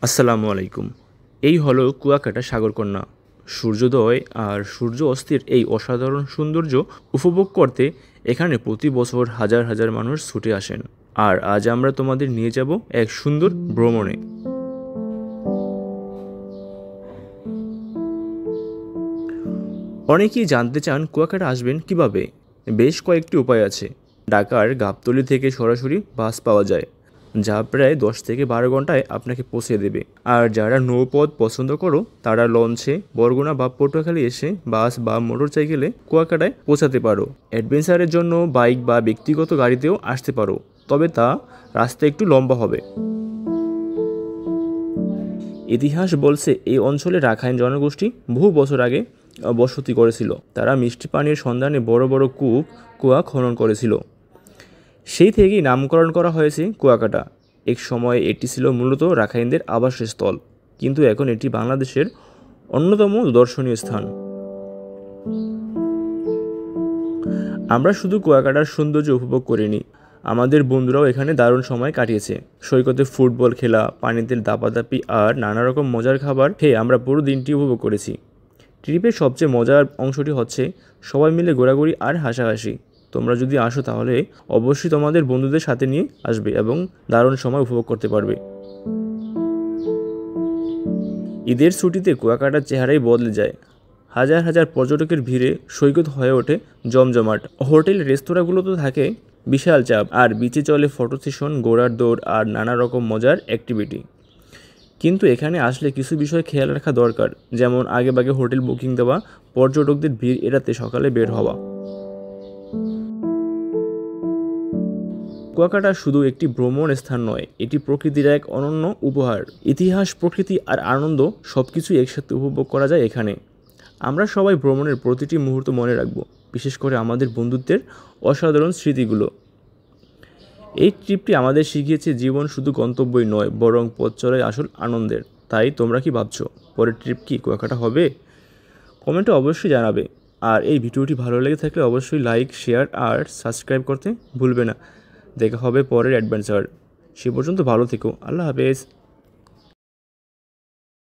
আসসালামু আলাইকুম। এই হলো কুয়াকাটা সাগরকন্যা। সূর্যোদয় আর সূর্য অস্তের এই অসাধারণ সৌন্দর্য উপভোগ করতে এখানে প্রতি বছর হাজার হাজার মানুষ ছুটে আসেন। আর আজ আমরা তোমাদের নিয়ে যাব এক সুন্দর ভ্রমণে। অনেকেই জানতে চান কুয়াকাটা আসবেন কিভাবে। বেশ কয়েকটি উপায় আছে। ঢাকার গাবতলী থেকে সরাসরি বাস পাওয়া যায়, যা প্রায় 10 থেকে 12 ঘন্টায় আপনাকে পৌঁছে দেবে। আর যারা নৌপথ পছন্দ করো তারা লঞ্চে বরগুনা বা পটুয়াখালী এসে বাস বা মোটরসাইকেলে কুয়াকাটায় পৌঁছাতে পারো। অ্যাডভেঞ্চারের জন্য বাইক বা ব্যক্তিগত গাড়িতেও আসতে পারো, তবে তা রাস্তা একটু লম্বা হবে। ইতিহাস বলছে এই অঞ্চলে রাখাইন জনগোষ্ঠী বহু বছর আগে বসতি করেছিল। তারা মিষ্টি পানির সন্ধানে বড় বড় কুয়া খনন করেছিল। সেই থেকেই নামকরণ করা হয়েছে কুয়াকাটা। এক সময় এটি ছিল মূলত রাখাইনদের আবাসস্থল, কিন্তু এখন এটি বাংলাদেশের অন্যতম দর্শনীয় স্থান। আমরা শুধু কুয়াকাটার সৌন্দর্য উপভোগ করিনি, আমাদের বন্ধুরাও এখানে দারুণ সময় কাটিয়েছে। সৈকতে ফুটবল খেলা, পানিতে দাপাদাপি আর নানা রকম মজার খাবার খেয়ে আমরা পুরো দিনটি উপভোগ করেছি। ট্রিপের সবচেয়ে মজার অংশটি হচ্ছে সবাই মিলে ঘোরাঘুরি আর হাসাহাসি। তোমরা যদি আসো তাহলে অবশ্যই তোমাদের বন্ধুদের সাথে নিয়ে আসবে এবং দারুণ সময় উপভোগ করতে পারবে। ঈদের ছুটিতে কুয়াকাটার চেহারাই বদলে যায়। হাজার হাজার পর্যটকের ভিড়ে সৈকত হয়ে ওঠে জমজমাট। হোটেল রেস্তোরাঁগুলো তো থাকে বিশাল চাপ, আর বিচে চলে ফটো সেশন, ঘোড়ার দৌড় আর নানা রকম মজার অ্যাক্টিভিটি। কিন্তু এখানে আসলে কিছু বিষয় খেয়াল রাখা দরকার, যেমন আগেভাগে হোটেল বুকিং দেওয়া, পর্যটকদের ভিড় এড়াতে সকালে বের হওয়া। কুয়াকাটা শুধু একটি ভ্রমণ স্থান নয়, এটি প্রকৃতির এক অনন্য উপহার। ইতিহাস, প্রকৃতি আর আনন্দ সবকিছু একসাথে উপভোগ করা যায় এখানে। আমরা সবাই ভ্রমণের প্রতিটি মুহূর্ত মনে রাখব, বিশেষ করে আমাদের বন্ধুত্বের অসাধারণ স্মৃতিগুলো। এই ট্রিপটি আমাদের শিখিয়েছে জীবন শুধু গন্তব্যই নয়, বরং পথ চলায় আসল আনন্দের। তাই তোমরা কি ভাবছো, পরের ট্রিপ কি কুয়াকাটা হবে? কমেন্টে অবশ্যই জানাবে। আর এই ভিডিওটি ভালো লেগে থাকলে অবশ্যই লাইক, শেয়ার আর সাবস্ক্রাইব করতে ভুলবে না। দেখা হবে পরের অ্যাডভেঞ্চার। সে পর্যন্ত ভালো থেকো। আল্লাহ হাফেজ।